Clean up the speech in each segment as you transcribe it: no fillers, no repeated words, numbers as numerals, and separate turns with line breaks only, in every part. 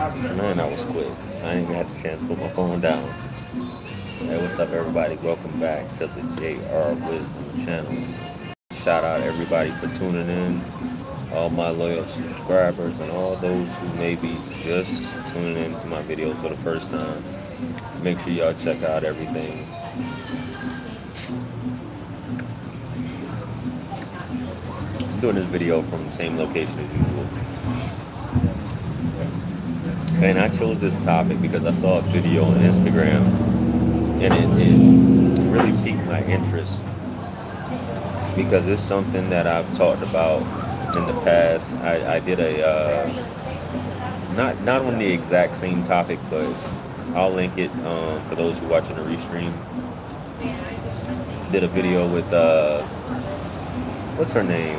Man, that was quick. I ain't even had the chance to put my phone down. Hey, what's up, everybody? Welcome back to the JR Wisdom channel. Shout out everybody for tuning in, all my loyal subscribers, and all those who may be just tuning into my videos for the first time. Make sure y'all check out everything. I'm doing this video from the same location as usual. And I chose this topic because I saw a video on Instagram and it really piqued my interest because it's something that I've talked about in the past. I did a not on the exact same topic, but I'll link it for those who watching the restream. Did a video with what's her name?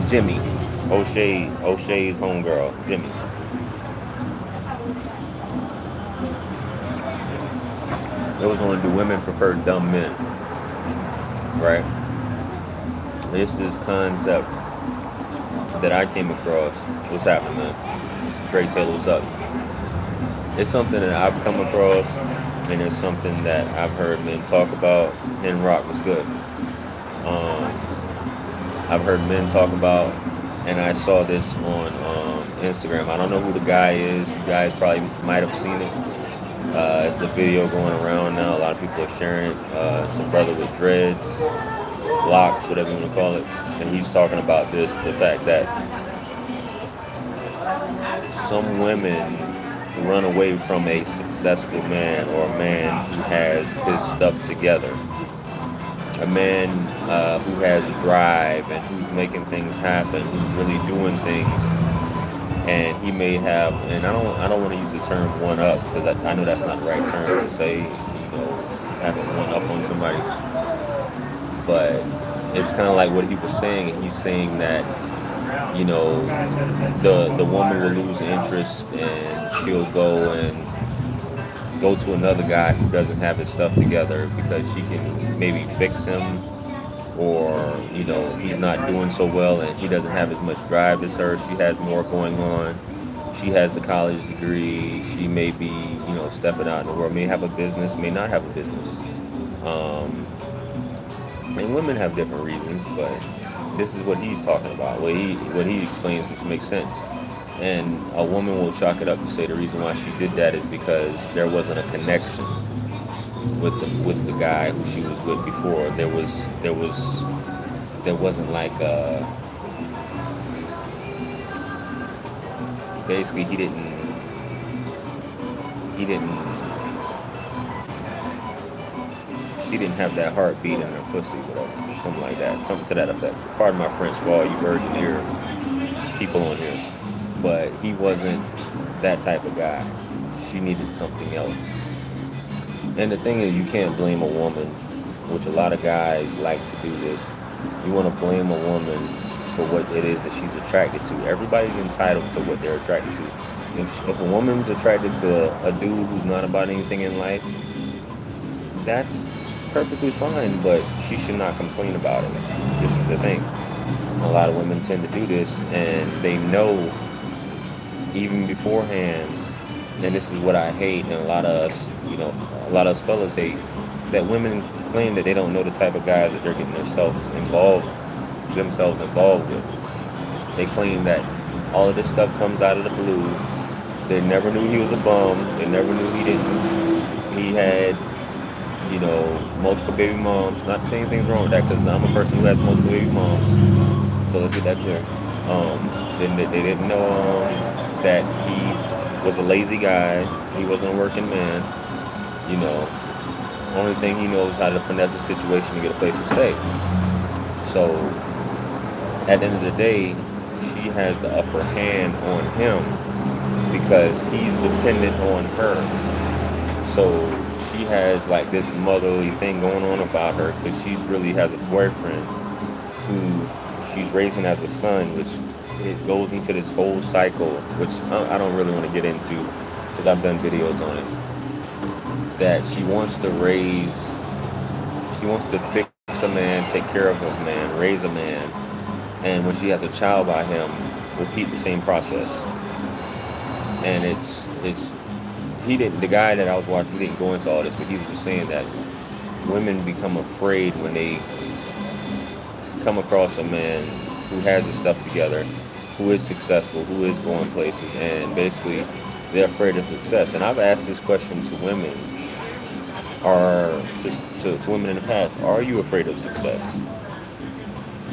Jimmy. O'Shea's homegirl, Jimmy. It was on Do Women Prefer Dumb Men? Right? It's this concept that I came across. What's happening, man? It's Trey Taylor, what's up? It's something that I've come across, and it's something that I've heard men talk about. And Rock was good. I've heard men talk about, and I saw this on Instagram. I don't know who the guy is. You guys probably might have seen it. It's a video going around now. A lot of people are sharing it. It's a brother with dreads, locks, whatever you want to call it. And he's talking about the fact that some women run away from a successful man or a man who has his stuff together. A man who has drive and who's making things happen, who's really doing things, and he may have, and I don't want to use the term one up because I know that's not the right term to say, having one up on somebody, but it's kind of like what he was saying, and he's saying that the woman will lose interest and she'll go to another guy who doesn't have his stuff together because she can maybe fix him, or he's not doing so well and he doesn't have as much drive as her. She has more going on. She has the college degree. She may be stepping out in the world, may have a business, may not have a business. And women have different reasons, but this is what he's talking about, what he explains, which makes sense. And a woman will chalk it up to say the reason why she did that is because there wasn't a connection with the guy who she was with before. There wasn't like basically he she didn't have that heartbeat in her pussy, whatever, something like that, something to that effect. Pardon my French for all you virgin ear people on here. But he wasn't that type of guy. She needed something else. And the thing is, you can't blame a woman, which a lot of guys like to do this. You want to blame a woman for what it is that she's attracted to. Everybody's entitled to what they're attracted to. If a woman's attracted to a dude who's not about anything in life, that's perfectly fine, but she should not complain about it. This is the thing. A lot of women tend to do this, and they know even beforehand, and this is what I hate, and a lot of us fellas hate, that women claim that they don't know the type of guys that they're getting themselves involved with. They claim that all of this stuff comes out of the blue. They never knew he was a bum. They never knew he had multiple baby moms. Not saying anything's wrong with that, because I'm a person who has multiple baby moms. So let's get that clear. They didn't know that he was a lazy guy. He wasn't a working man. Only thing he knows how to finesse a situation to get a place to stay. So at the end of the day, she has the upper hand on him because he's dependent on her. So she has like this motherly thing going on about her because she really has a boyfriend who she's raising as a son, which it goes into this whole cycle, which I don't really want to get into because I've done videos on it, that she wants to fix a man, take care of a man, raise a man, and when she has a child by him, repeat the same process. And the guy that I was watching, he didn't go into all this, but he was just saying that women become afraid when they come across a man who has his stuff together, who is successful, who is going places, and basically they're afraid of success. And I've asked this question to women, or to women in the past: are you afraid of success?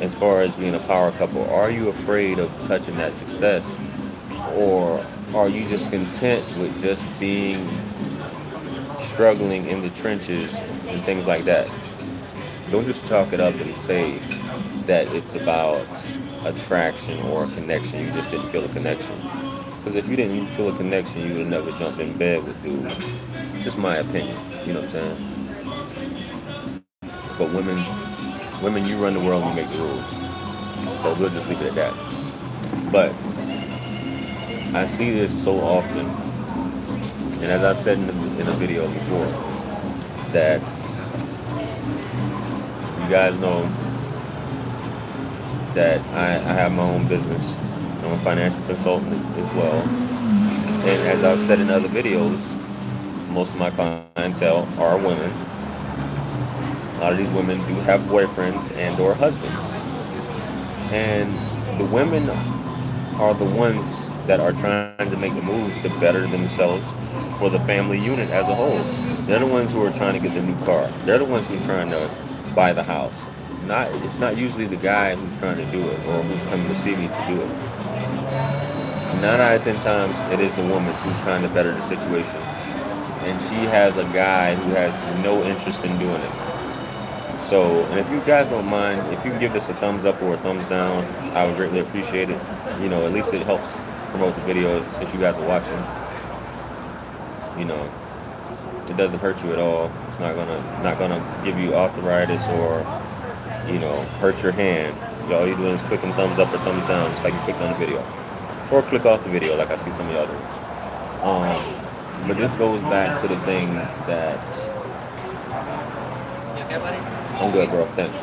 As far as being a power couple, are you afraid of touching that success, or are you just content with just being struggling in the trenches and things like that? Don't just chalk it up and say that it's about attraction or a connection. You just didn't feel a connection. Because if you didn't feel a connection, you would have never jumped in bed with dude. Just my opinion. You know what I'm saying? But women, you run the world and you make the rules. So we'll just leave it at that. But I see this so often, and as I've said in a video before, that you guys know that I have my own business. I'm a financial consultant as well. And as I've said in other videos, most of my clientele are women. A lot of these women do have boyfriends and or husbands. And the women are the ones that are trying to make the moves to better themselves for the family unit as a whole. They're the ones who are trying to get the new car. They're the ones who are trying to buy the house. It's not usually the guy who's trying to do it or who's coming to see me to do it. 9 out of 10 times, it is the woman who's trying to better the situation. And she has a guy who has no interest in doing it. So, and if you guys don't mind, if you can give this a thumbs up or a thumbs down, I would greatly appreciate it. You know, at least it helps promote the video since you guys are watching. You know, it doesn't hurt you at all. It's not gonna give you arthritis or, you know, hurt your hand. All you're doing is clicking thumbs up or thumbs down, just like you clicked on the video. Or click off the video like I see some of y'all do. But this goes back to the thing that... I'm good, bro. Thanks.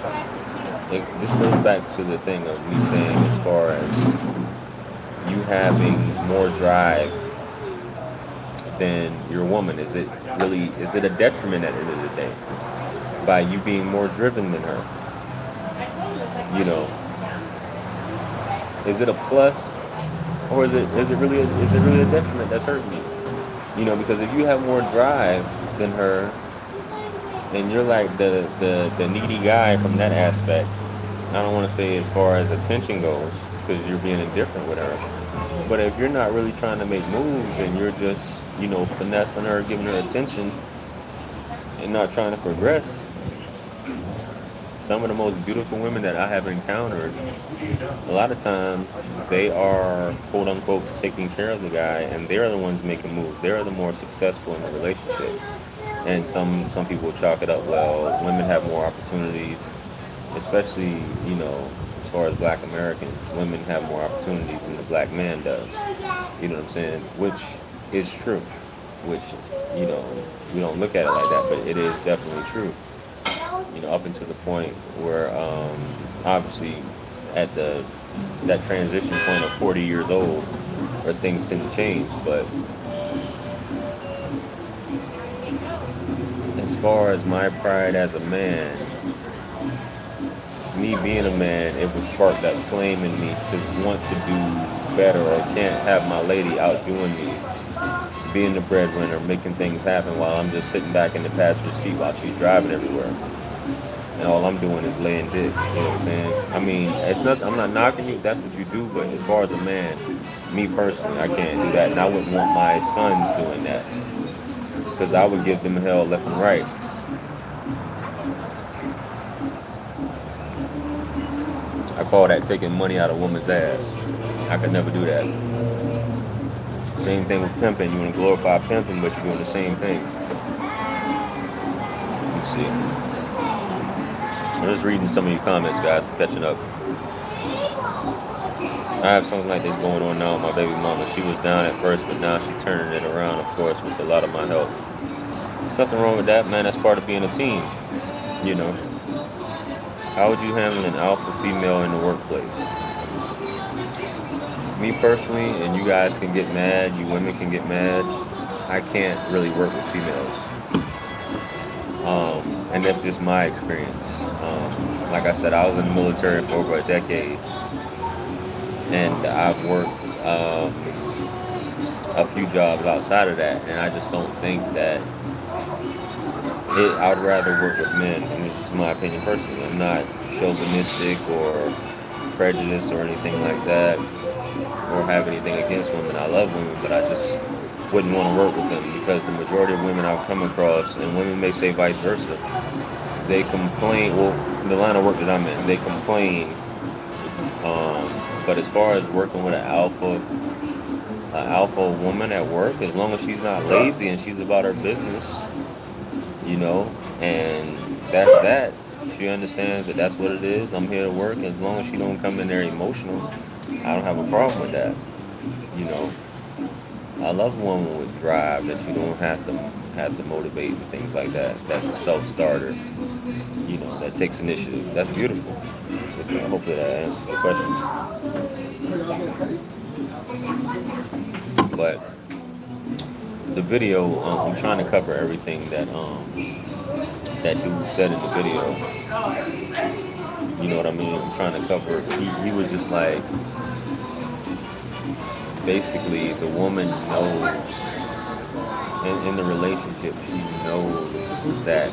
This goes back to the thing of me saying as far as you having more drive than your woman. Is it a detriment at the end of the day by you being more driven than her? You know, is it a plus, or is it really a detriment that's hurting you? You know, because if you have more drive than her, and you're like the needy guy from that aspect. I don't want to say as far as attention goes, because you're being indifferent with her. But if you're not really trying to make moves and you're just, you know, finessing her, giving her attention, and not trying to progress, some of the most beautiful women that I have encountered, a lot of times they are quote unquote taking care of the guy, and they're the ones making moves. They're the more successful in the relationship. And some people chalk it up, well, women have more opportunities, especially, you know, as far as black Americans, women have more opportunities than the black man does. You know what I'm saying? Which is true. Which, you know, we don't look at it like that, but it is definitely true. You know, up until the point where, obviously, at that transition point of 40 years old, where things tend to change, but as far as my pride as a man, me being a man, it would spark that flame in me to want to do better, or can't have my lady outdoing me, being the breadwinner, making things happen while I'm just sitting back in the passenger seat while she's driving everywhere. And all I'm doing is laying dick, you know what I'm saying? I mean, I'm not knocking you, that's what you do, but as far as a man, me personally, I can't do that, and I wouldn't want my sons doing that. Because I would give them hell left and right. I call that taking money out of a woman's ass. I could never do that. Same thing with pimping. You want to glorify pimping, but you're doing the same thing. You see. I'm just reading some of your comments, guys. I'm catching up. I have something like this going on now with my baby mama. She was down at first, but now she's turning it around, of course, with a lot of my help. There's nothing wrong with that, man. That's part of being a team, you know. How would you handle an alpha female in the workplace? Me personally, and you guys can get mad, you women can get mad, I can't really work with females. And that's just my experience. Like I said, I was in the military for over a decade, and I've worked a few jobs outside of that, and I just don't think that I would rather work with men, and this is my opinion personally. I'm not chauvinistic or prejudiced or anything like that, or have anything against women. I love women, but I just wouldn't want to work with them because the majority of women I've come across, and women may say vice versa, they complain. Well, the line of work that I'm in, they complain. But as far as working with an alpha woman at work, as long as she's not lazy and she's about her business, you know, and that's that. She understands that that's what it is. I'm here to work. As long as she don't come in there emotional, I don't have a problem with that. You know, I love a woman with drive that you don't have to motivate and things like that. That's a self starter. You know, that takes initiative. That's beautiful. Hopefully that answers the question. But the video, I'm trying to cover everything that dude said in the video. You know what I mean? I'm trying to cover. He was just like, basically, the woman knows in the relationship. She knows that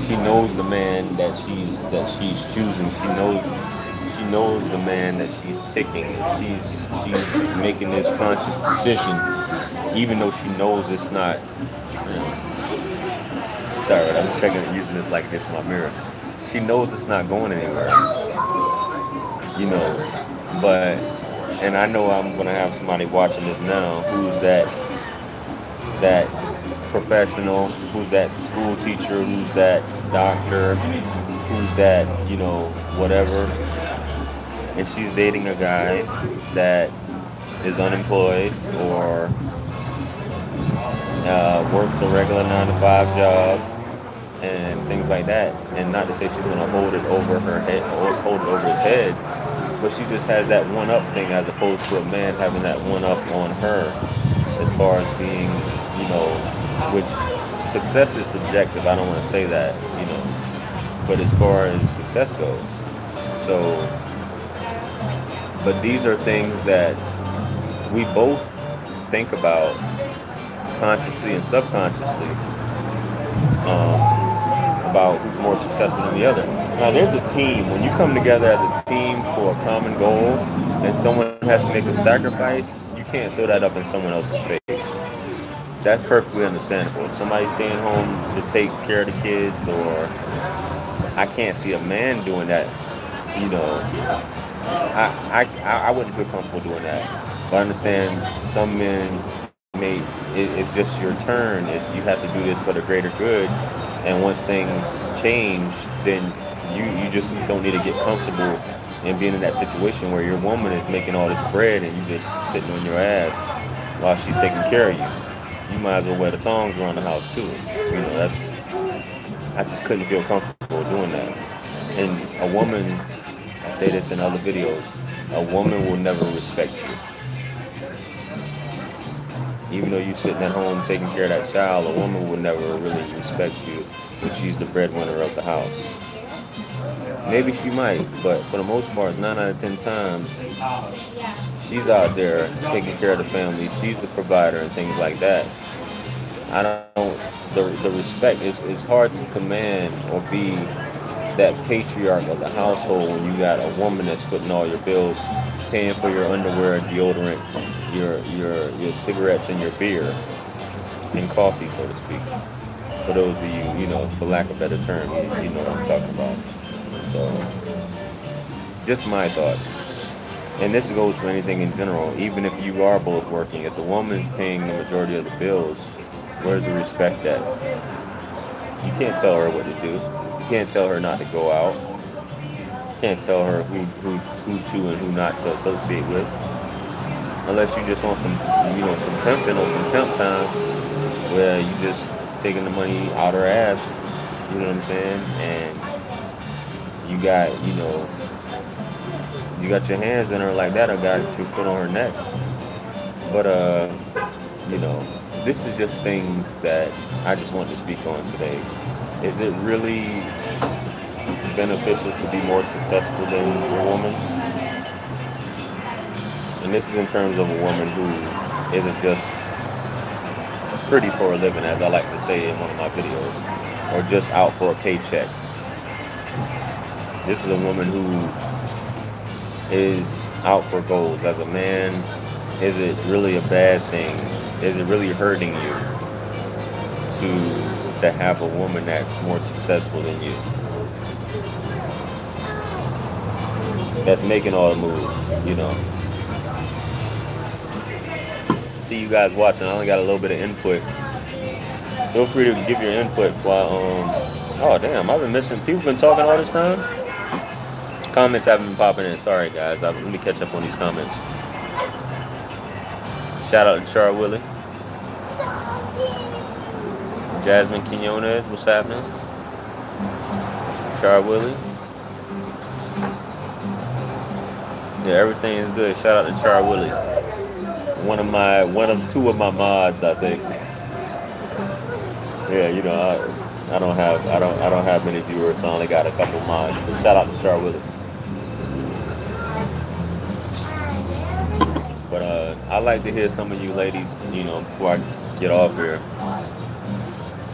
she knows the man that she's choosing. She knows the man that she's picking. She's making this conscious decision, even though she knows it's not. Sorry, I'm checking using this like this in my mirror. She knows it's not going anywhere. You know, but and I know I'm gonna have somebody watching this now who's that professional, who's that school teacher, who's that doctor, who's that, you know, whatever. And she's dating a guy that is unemployed or works a regular 9 to 5 job and things like that. And not to say she's gonna hold it over her head or hold it over his head, but she just has that one up thing as opposed to a man having that one up on her as far as being, you know, which success is subjective. I don't want to say that, you know, but as far as success goes. So, but these are things that we both think about consciously and subconsciously, about who's more successful than the other. Now, there's a team. When you come together as a team for a common goal and someone has to make a sacrifice, you can't throw that up in someone else's face. That's perfectly understandable. If somebody's staying home to take care of the kids, or I can't see a man doing that, you know, I wouldn't feel comfortable doing that. But I understand some men it's just your turn. You have to do this for the greater good. And once things change, then you just don't need to get comfortable in being in that situation where your woman is making all this bread and you just sitting on your ass while she's taking care of you. You might as well wear the thongs around the house too. You know, I just couldn't feel comfortable doing that. And a woman, I say this in other videos, a woman will never respect you. Even though you're sitting at home taking care of that child, a woman will never really respect you if she's the breadwinner of the house. Maybe she might, but for the most part, 9 out of 10 times, she's out there taking care of the family. She's the provider and things like that. The respect is hard to command or be that patriarch of the household when you got a woman that's putting all your bills, paying for your underwear, deodorant, your cigarettes and your beer and coffee, so to speak. For those of you, you know, for lack of a better term, you know what I'm talking about. So, just my thoughts. And this goes for anything in general. Even if you are both working, if the woman's paying the majority of the bills, where's the respect at? You can't tell her what to do. You can't tell her not to go out. You can't tell her who to and who not to associate with. Unless you just want some, you know, some pimping or some pimp time where you just taking the money out her ass, you know what I'm saying? And you got, you know, you got your hands in her like that, or got your foot on her neck. But you know, this is just things that I just want to speak on today. Is it really beneficial to be more successful than a woman? And this is in terms of a woman who isn't just pretty for a living, as I like to say in one of my videos, or just out for a paycheck. This is a woman who is out for goals. As a man, is it really a bad thing? Is it really hurting you to have a woman that's more successful than you? That's making all the moves, you know. See you guys watching. I only got a little bit of input. Feel free to give your input while oh damn, I've been missing. People been talking all this time. Comments haven't been popping in. Sorry guys. Let me catch up on these comments. Shout out to Char Willie. Jasmine Quinones, what's happening? Char Willie. Yeah, everything is good. Shout out to Char Willie. One of two of my mods, I think. Yeah, you know, I don't have many viewers, so I only got a couple mods. But shout out to Char Willie. But I'd like to hear some of you ladies, you know, before I get off here.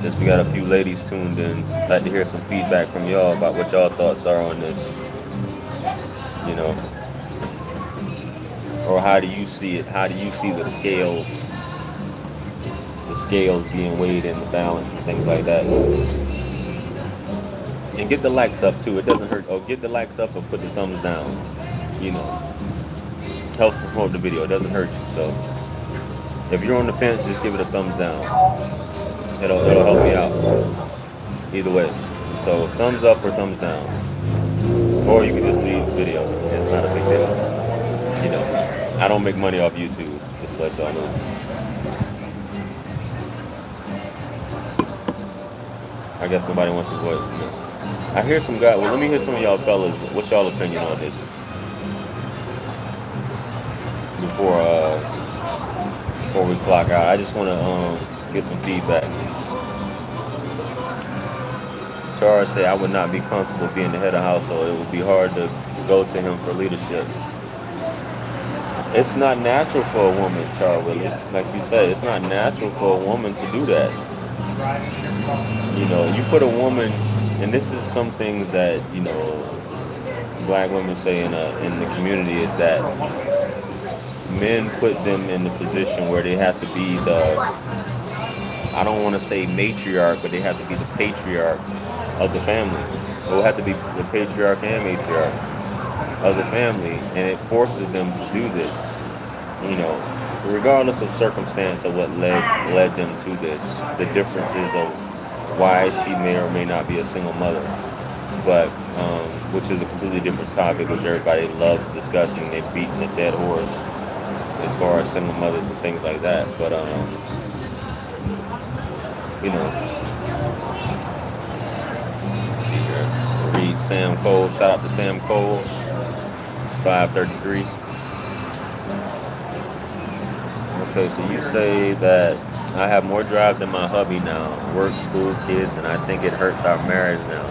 Since we got a few ladies tuned in, I'd like to hear some feedback from y'all about what y'all thoughts are on this. You know, or how do you see it? How do you see the scales being weighed in the balance and things like that? And get the likes up too. It doesn't hurt. Oh, get the likes up or put the thumbs down. You know, helps promote the video. It doesn't hurt you. So if you're on the fence, just give it a thumbs down. It'll help me out. Either way. So thumbs up or thumbs down. Or you can just leave the video. It's not a big deal. You know, I don't make money off YouTube. Just to let y'all know. I guess nobody wants to vote. No. I hear some guy. Well, let me hear some of y'all fellas. What's y'all opinion on this? Before we clock out, I just want to get some feedback. Charles said I would not be comfortable being the head of household. It would be hard to go to him for leadership. It's not natural for a woman, Charles Willie. Like you said, it's not natural for a woman to do that. You know, you put a woman, and this is some things that, you know, black women say in the community, is that men put them in the position where they have to be the, I don't want to say matriarch, but they have to be the patriarch of the family. They'll have to be the patriarch and matriarch of the family, and it forces them to do this, you know, regardless of circumstance of what led them to this, the differences of why she may or may not be a single mother, but which is a completely different topic, which everybody loves discussing. They've beaten a dead horse as far as single mothers and things like that. But you know, let's see here. Read Sam Cole. Shout out to Sam Cole. It's 5:33. Okay, so you say that I have more drive than my hubby now. Work, school, kids, and I think it hurts our marriage now.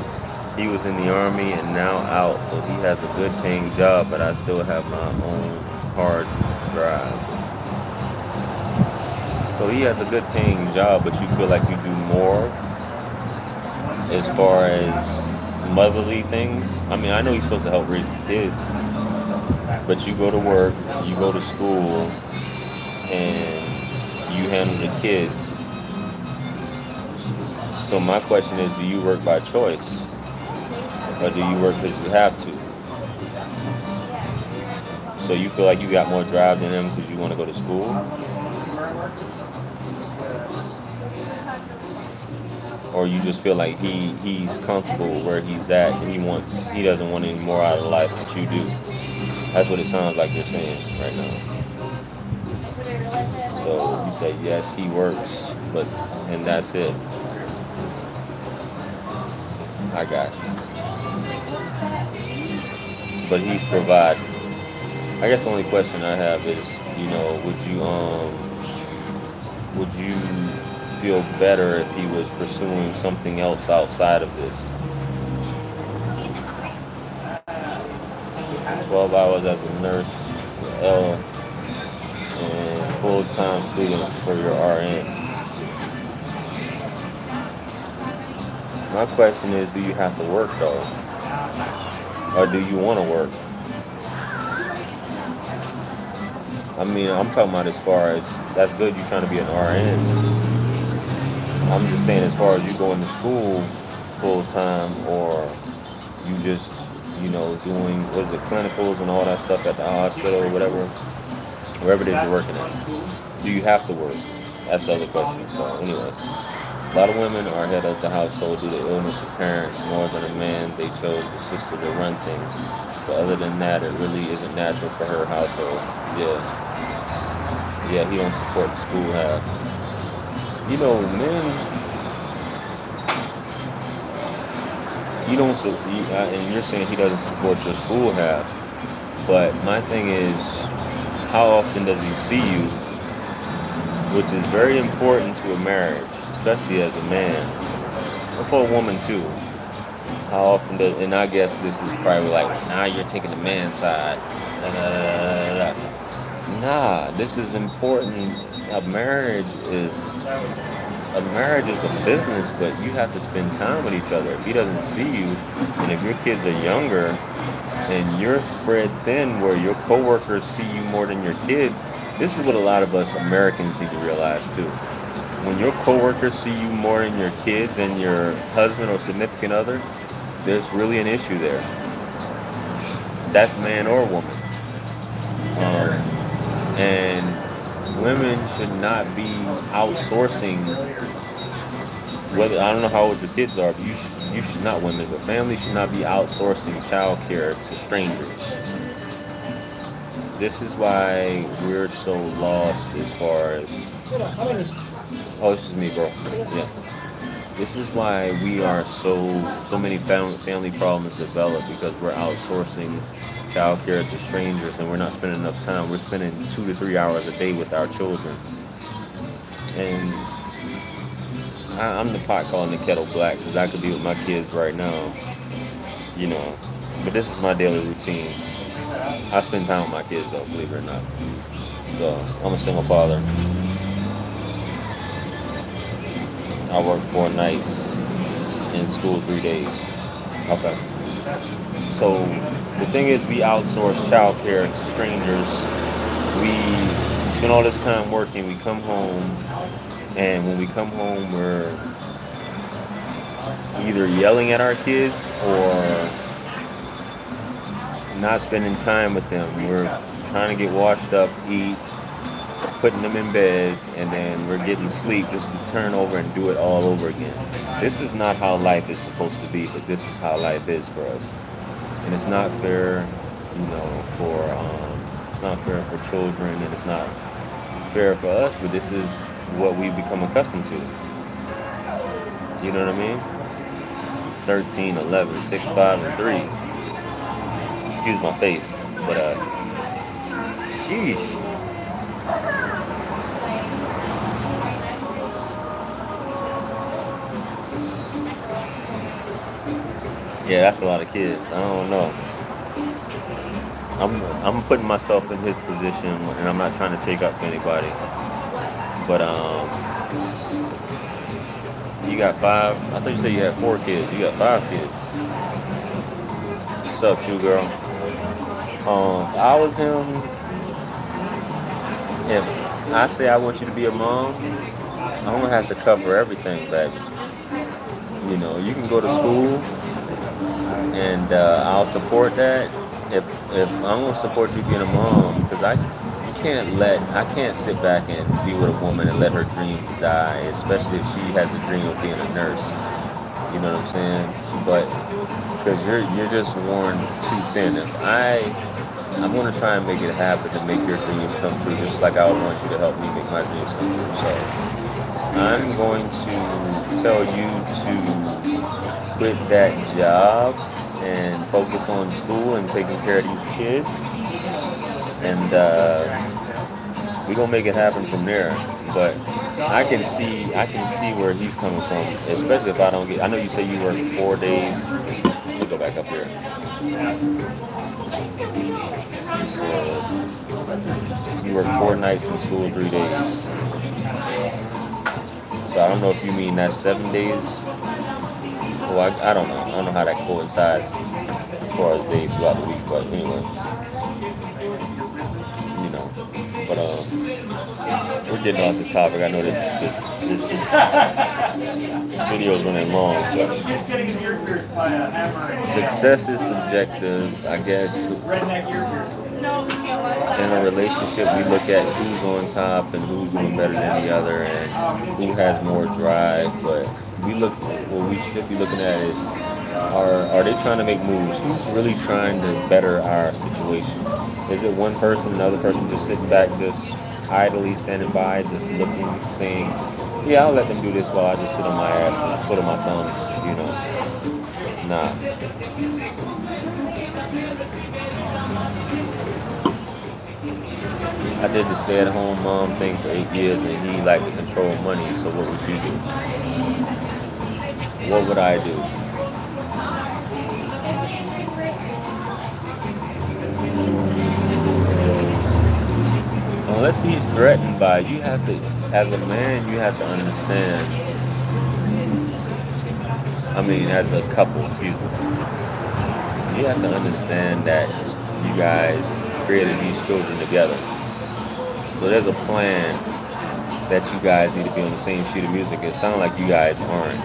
He was in the army and now out, so he has a good paying job, but I still have my own hard drive. So he has a good paying job, but you feel like you do more as far as motherly things. I mean, I know he's supposed to help raise the kids, but you go to work, you go to school, and you handle the kids. So my question is, do you work by choice? Or do you work because you have to? So you feel like you got more drive than him because you want to go to school? Or you just feel like he's comfortable where he's at and he doesn't want any more out of life that you do? That's what it sounds like you're saying right now. So you say yes, he works, and that's it. I got you. But he's providing. I guess the only question I have is, would you feel better if he was pursuing something else outside of this? 12 hours as a nurse, L, and full-time student for your RN. My question is, do you have to work though? Or do you want to work? I mean, I'm talking about as far as, that's good you're trying to be an RN. I'm just saying as far as you going to school full-time, or you just, doing, what is it, clinicals and all that stuff at the hospital or whatever, wherever it is you're working at. Do you have to work? That's the other question. So anyway, a lot of women are head of the household due to illness of parents. More than a man, they chose the sister to run things. But other than that, it really isn't natural for her household. Yeah, he don't support the school half. Men, and you're saying he doesn't support your school half. But my thing is, how often does he see you? Which is very important to a marriage, especially as a man, or for a woman too. How often does, and I guess this is probably like, now you're taking the man's side. Nah, this is important. A marriage is a business, but you have to spend time with each other. If he doesn't see you, and if your kids are younger, and you're spread thin where your coworkers see you more than your kids, this is what a lot of us Americans need to realize too. When your coworkers see you more than your kids and your husband or significant other, there's really an issue there. That's man or woman. And women should not be outsourcing. Whether, I don't know how old the kids are, but you should not, women, but families should not be outsourcing child care to strangers. This is why we're so lost as far as. Oh, this is me, bro. Yeah. This is why we are so many family problems develop, because we're outsourcing child care to strangers, and we're not spending enough time. We're spending 2 to 3 hours a day with our children. And I'm the pot calling the kettle black, because I could be with my kids right now, But this is my daily routine. I spend time with my kids, though, believe it or not. So I'm a single father. I work 4 nights, in school 3 days. Okay. So the thing is, we outsource child care to strangers. We spend all this time working. We come home, and when we come home, we're either yelling at our kids or not spending time with them. We're trying to get washed up, eat, putting them in bed, and then we're getting sleep just to turn over and do it all over again. This is not how life is supposed to be, but this is how life is for us. And it's not fair, it's not fair for children, and it's not fair for us, but this is what we become accustomed to. You know what I mean? 13, 11, 6, 5, and 3. Excuse my face, but sheesh. Yeah, that's a lot of kids. I don't know. I'm putting myself in his position, and I'm not trying to take up anybody. But you got 5. I thought you said you had 4 kids. You got 5 kids. What's up, you girl? If I was him, if I say I want you to be a mom, I'm gonna have to cover everything, baby. You can go to school, and I'll support that. If I'm gonna support you being a mom, because I can't sit back and be with a woman and let her dreams die, especially if she has a dream of being a nurse. You know what I'm saying? But because you're just worn too thin. I'm gonna try and make it happen to make your dreams come true, just like I would want you to help me make my dreams come true. So I'm going to tell you to quit that job and focus on school and taking care of these kids. and we gonna make it happen from there. But I can see where he's coming from, especially if I don't get. I know you say you work 4 days. Let me go back up here. You said you work 4 nights in school, 3 days. So I don't know if you mean that's 7 days. Well, I don't know. I don't know how that coincides as far as days throughout the week. But anyway, you know. But we're getting off the topic. I know this video is running long, but success is subjective, I guess. In a relationship, we look at who's on top and who's doing better than the other, and who has more drive. But what we should be looking at is, are they trying to make moves? Who's really trying to better our situation? Is it one person, another person just sitting back, just idly standing by, just looking, saying, yeah, I'll let them do this while I just sit on my ass and twiddle my thumbs, Nah. I did the stay-at-home mom thing for 8 years, and he liked to control money, so what would you do? What would I do? Unless he's threatened by you, have to, as a man, you have to understand. I mean, as a couple, excuse me, you have to understand that you guys created these children together. So there's a plan that you guys need to be on the same sheet of music. It sounds like you guys aren't.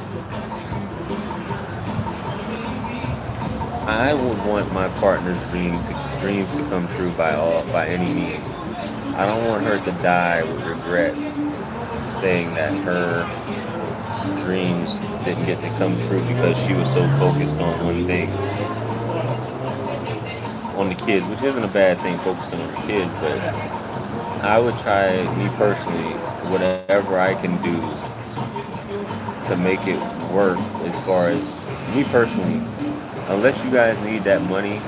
I would want my partner's dreams to come true by any means. I don't want her to die with regrets, saying that her dreams didn't get to come true because she was so focused on one thing, on the kids, which isn't a bad thing, focusing on the kids, but I would try, me personally, whatever I can do to make it work. As far as me personally, unless you guys need that money,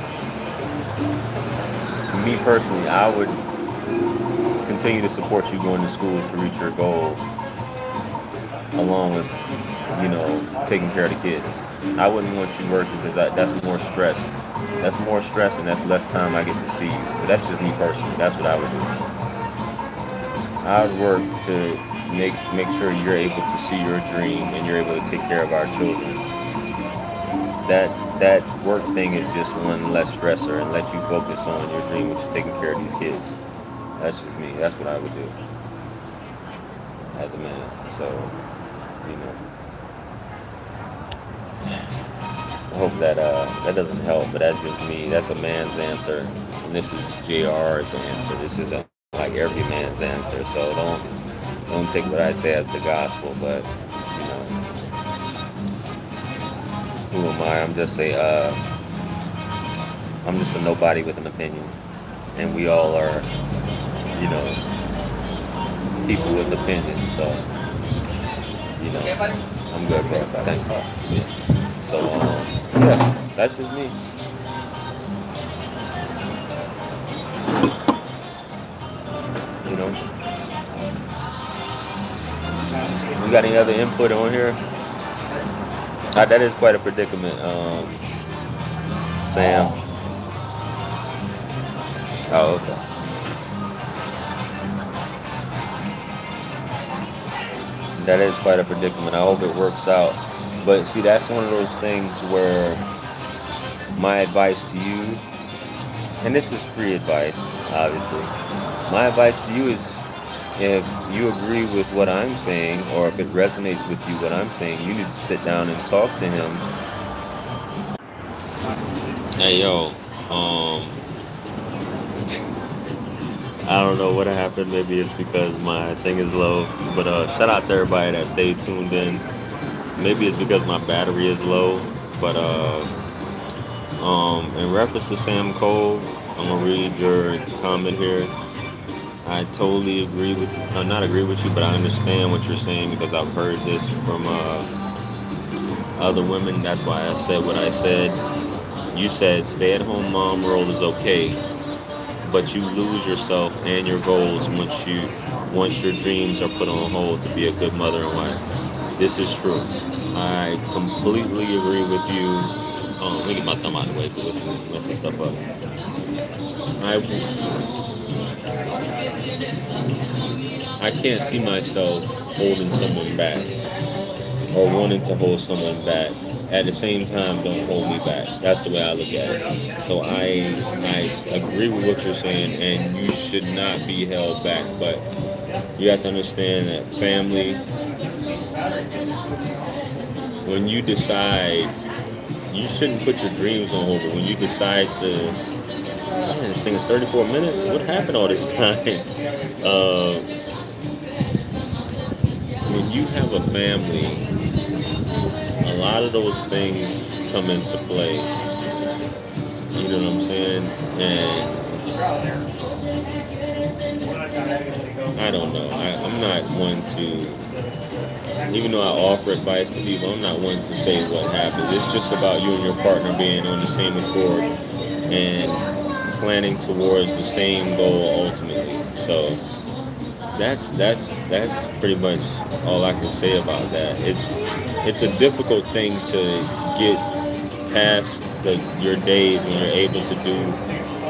me personally, I would continue to support you going to school to reach your goal, along with, taking care of the kids. I wouldn't want you working because that's more stress. That's more stress, and that's less time I get to see you. But that's just me personally. That's what I would do. I would work to make sure you're able to see your dream and you're able to take care of our children. That work thing is just one less stressor and let you focus on your dream, which is taking care of these kids. That's just me. That's what I would do as a man. So, I hope that that doesn't help, but that's just me. That's a man's answer, and this is JR's answer. This isn't like every man's answer. So don't take what I say as the gospel. But who am I? I'm just a nobody with an opinion, and we all are, people with opinions. So, I'm good, bro. Thanks. Yeah. So, yeah, that's just me. You got any other input on here? That is quite a predicament, Sam. Oh, okay. That is quite a predicament. I hope it works out. But see, that's one of those things where my advice to you, and this is free advice, obviously. My advice to you is, if you agree with what I'm saying, or if it resonates with you what I'm saying, you need to sit down and talk to him. Hey, yo, I don't know what happened. Maybe it's because my thing is low. But shout out to everybody that stayed tuned in. Maybe it's because my battery is low. But in reference to Sam Cole, I'm gonna read your comment here. I totally agree with, not agree with you, but I understand what you're saying because I've heard this from other women. That's why I said what I said. You said stay-at-home mom role is okay, but you lose yourself and your goals once your dreams are put on hold to be a good mother and wife. This is true. I completely agree with you. Oh, let me get my thumb out of the way because this is messing stuff up. I can't see myself holding someone back or wanting to hold someone back. At the same time, don't hold me back. That's the way I look at it. So I agree with what you're saying, and you should not be held back. But you have to understand that family, when you decide, you shouldn't put your dreams on hold. But when you decide to, man, this thing is 34 minutes. What happened all this time? When you have a family, a lot of those things come into play. You know what I'm saying? And I don't know. I'm not one to, even though I offer advice to people, I'm not one to say what happens. It's just about you and your partner being on the same accord and planning towards the same goal ultimately. So that's pretty much all I can say about that. It's a difficult thing to get past your days when you're able to do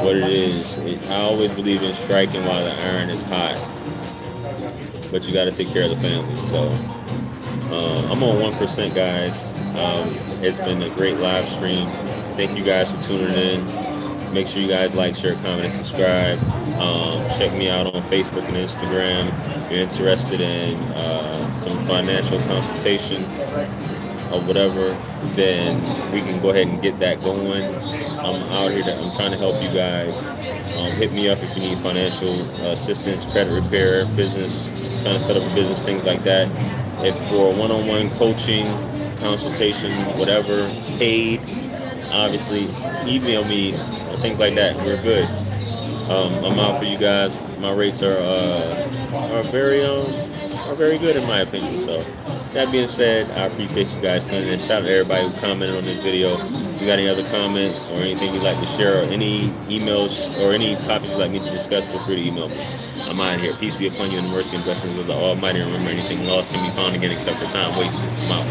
what it is. I always believe in striking while the iron is hot, but you got to take care of the family. So I'm on 1%, guys. It's been a great live stream. Thank you guys for tuning in. Make sure you guys like, share, comment, and subscribe. Check me out on Facebook and Instagram. If you're interested in some financial consultation or whatever, then we can go ahead and get that going. I'm out here. I'm trying to help you guys. Hit me up if you need financial assistance, credit repair, business, trying to set up a business, things like that. If for one-on-one coaching, consultation, whatever, paid, obviously, email me or things like that. We're good. I'm out for you guys. My rates are very good in my opinion. So that being said, I appreciate you guys tuning in. Shout out to everybody who commented on this video. If you got any other comments or anything you'd like to share, or any emails or any topics you'd like me to discuss, feel free to email me. I'm out of here. Peace be upon you and the mercy and blessings of the Almighty. And remember, anything lost can be found again except for time wasted. I'm out.